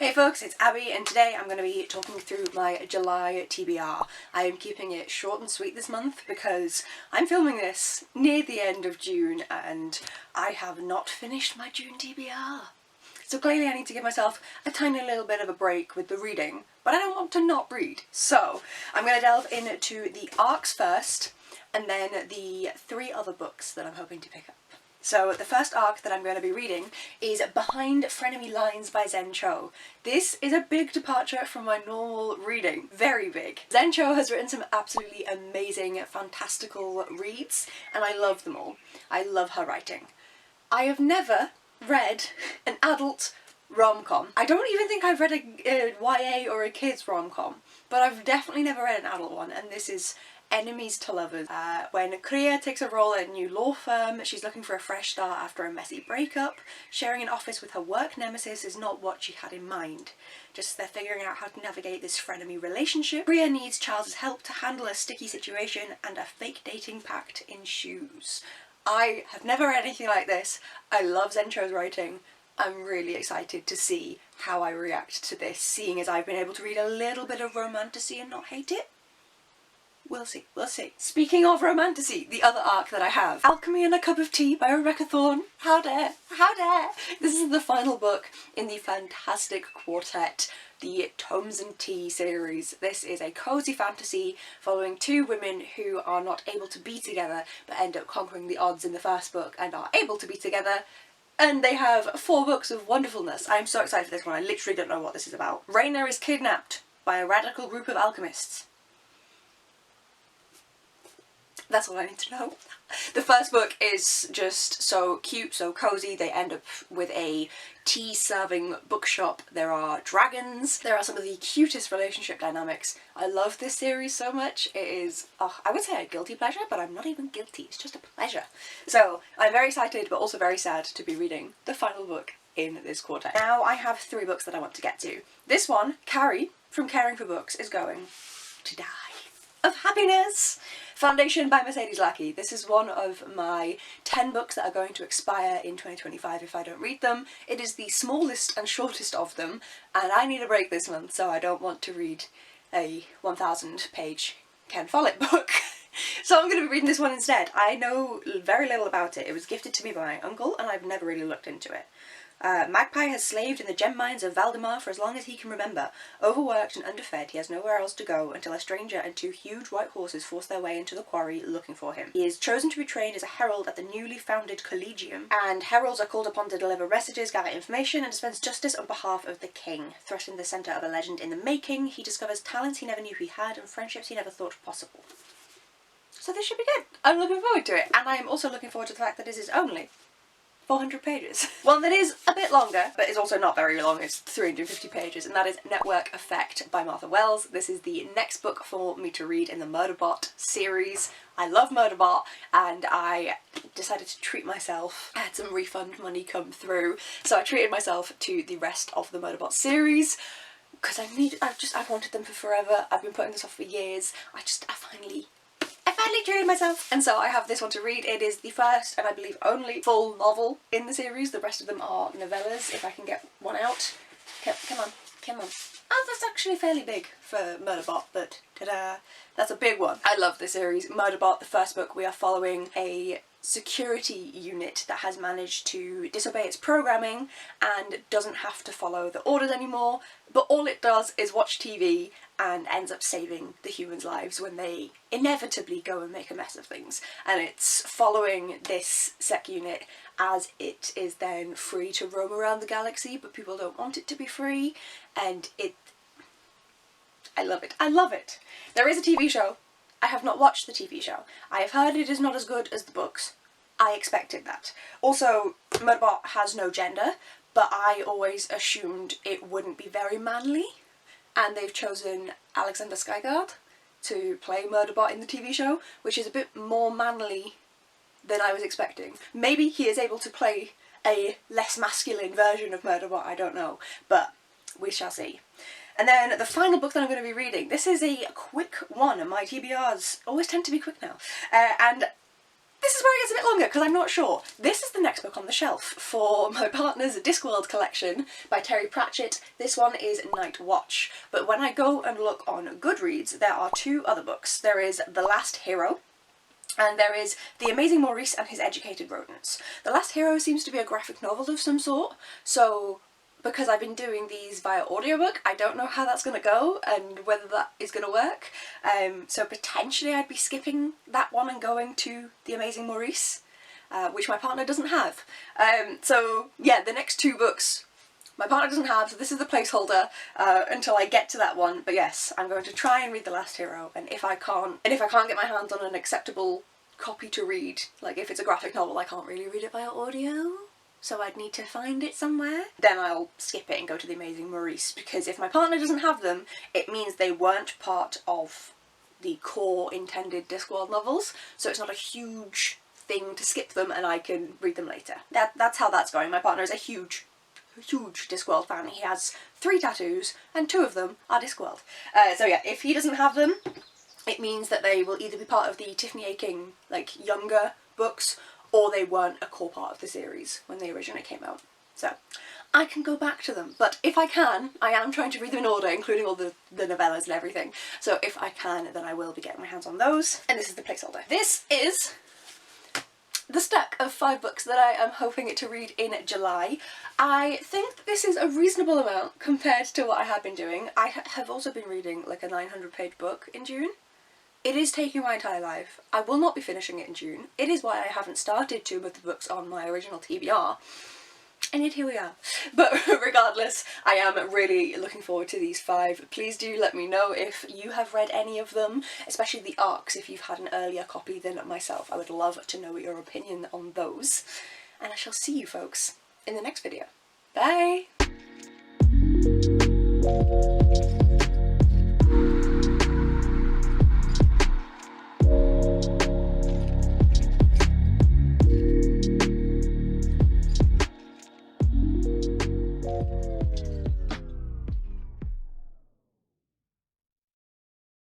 Hey folks, it's Abby and today I'm going to be talking through my July TBR. I am keeping it short and sweet this month because I'm filming this near the end of June and I have not finished my June TBR. So clearly I need to give myself a tiny little bit of a break with the reading, but I don't want to not read. So I'm going to delve into the arcs first and then the 3 other books that I'm hoping to pick up. So the first arc that I'm going to be reading is Behind Frenemy Lines by Zen Cho. This is a big departure from my normal reading. Very big. Zen Cho has written some absolutely amazing, fantastical reads, and I love them all. I love her writing. I have never read an adult rom-com. I don't even think I've read a YA or a kids rom-com, but I've definitely never read an adult one, and this is Enemies to Lovers. When Kriya takes a role at a new law firm, she's looking for a fresh start after a messy breakup. Sharing an office with her work nemesis is not what she had in mind. Just they're figuring out how to navigate this frenemy relationship. Kriya needs Charles's help to handle a sticky situation and a fake dating pact ensues. I have never read anything like this. I love Zen Cho's writing. I'm really excited to see how I react to this, seeing as I've been able to read a little bit of romantasy and not hate it. We'll see, we'll see. Speaking of romantasy, the other arc that I have, Alchemy and a Cup of Tea by Rebecca Thorne. How dare, how dare! This is the final book in the fantastic quartet, the Tomes and Tea series. This is a cozy fantasy following 2 women who are not able to be together but end up conquering the odds in the first book and are able to be together. And they have 4 books of wonderfulness. I'm so excited for this one. I literally don't know what this is about. Raina is kidnapped by a radical group of alchemists. That's all I need to know. The first book is just so cute, so cozy. They end up with a tea-serving bookshop. There are dragons. There are some of the cutest relationship dynamics. I love this series so much. It is, I would say a guilty pleasure, but I'm not even guilty. It's just a pleasure. So I'm very excited, but also very sad to be reading the final book in this quartet. Now I have 3 books that I want to get to. This one, Carrie from Caring for Books, is going to die of happiness. Foundation by Mercedes Lackey. This is one of my 10 books that are going to expire in 2025 if I don't read them. It is the smallest and shortest of them, and I need a break this month, so I don't want to read a 1,000 page Ken Follett book. So I'm going to be reading this one instead. I know very little about it. It was gifted to me by my uncle, and I've never really looked into it. Magpie has slaved in the gem mines of Valdemar for as long as he can remember. Overworked and underfed, he has nowhere else to go until a stranger and 2 huge white horses force their way into the quarry looking for him. He is chosen to be trained as a herald at the newly founded Collegium, and heralds are called upon to deliver messages, gather information, and dispense justice on behalf of the king. Thrust in the centre of a legend in the making, he discovers talents he never knew he had and friendships he never thought possible. So this should be good. I'm looking forward to it, and I am also looking forward to the fact that this is only 400 pages. One that is a bit longer, but is also not very long, it's 350 pages, and that is Network Effect by Martha Wells. This is the next book for me to read in the Murderbot series. I love Murderbot, and I decided to treat myself. I had some refund money come through, so I treated myself to the rest of the Murderbot series, because I've wanted them for forever. I've been putting this off for years. I finally treated myself, and so I have this one to read. It is the first and I believe only full novel in the series. The rest of them are novellas, if I can get one out. Come on, come on. Oh, that's actually fairly big for Murderbot, but ta-da, that's a big one. I love this series. Murderbot, the first book, we are following a security unit that has managed to disobey its programming and doesn't have to follow the orders anymore, but all it does is watch TV and ends up saving the humans' lives when they inevitably go and make a mess of things. And it's following this sec unit as it is then free to roam around the galaxy, but people don't want it to be free, and I love it. I love it. There is a TV show. I have not watched the TV show. I have heard it is not as good as the books. I expected that. Also, Murderbot has no gender, but I always assumed it wouldn't be very manly, and they've chosen Alexander Skarsgård to play Murderbot in the TV show, which is a bit more manly than I was expecting. Maybe he is able to play a less masculine version of Murderbot, I don't know, but we shall see. And then the final book that I'm going to be reading, this is a quick one. My TBRs always tend to be quick now. And this is where it gets a bit longer because I'm not sure. This is the next book on the shelf for my partner's Discworld collection by Terry Pratchett. This one is Night Watch. But when I go and look on Goodreads, there are two other books. There is The Last Hero, and there is The Amazing Maurice and His Educated Rodents. The Last Hero seems to be a graphic novel of some sort, so because I've been doing these via audiobook, I don't know how that's going to go and whether that is going to work. So potentially I'd be skipping that one and going to The Amazing Maurice, which my partner doesn't have. So yeah, the next two books my partner doesn't have, so this is the placeholder until I get to that one. But yes, I'm going to try and read The Last Hero, and if I can't get my hands on an acceptable copy to read, like if it's a graphic novel, I can't really read it via audio, so I'd need to find it somewhere, then I'll skip it and go to The Amazing Maurice, because if my partner doesn't have them, it means they weren't part of the core intended Discworld novels, so it's not a huge thing to skip them and I can read them later. That's how that's going. My partner is a huge Discworld fan. He has 3 tattoos and 2 of them are Discworld. So yeah, if he doesn't have them, it means that they will either be part of the Tiffany A. King, like, younger books, or they weren't a core part of the series when they originally came out. So I can go back to them, but if I can, I am trying to read them in order, including all the novellas and everything. So if I can, then I will be getting my hands on those. And this is the placeholder. This is the stack of 5 books that I am hoping to read in July. I think that this is a reasonable amount compared to what I have been doing. I have also been reading like a 900-page book in June. It is taking my entire life. I will not be finishing it in June. It is why I haven't started 2 of the books on my original TBR. And yet here we are. But regardless, I am really looking forward to these 5. Please do let me know if you have read any of them, especially the arcs if you've had an earlier copy than myself. I would love to know your opinion on those. And I shall see you folks in the next video. Bye!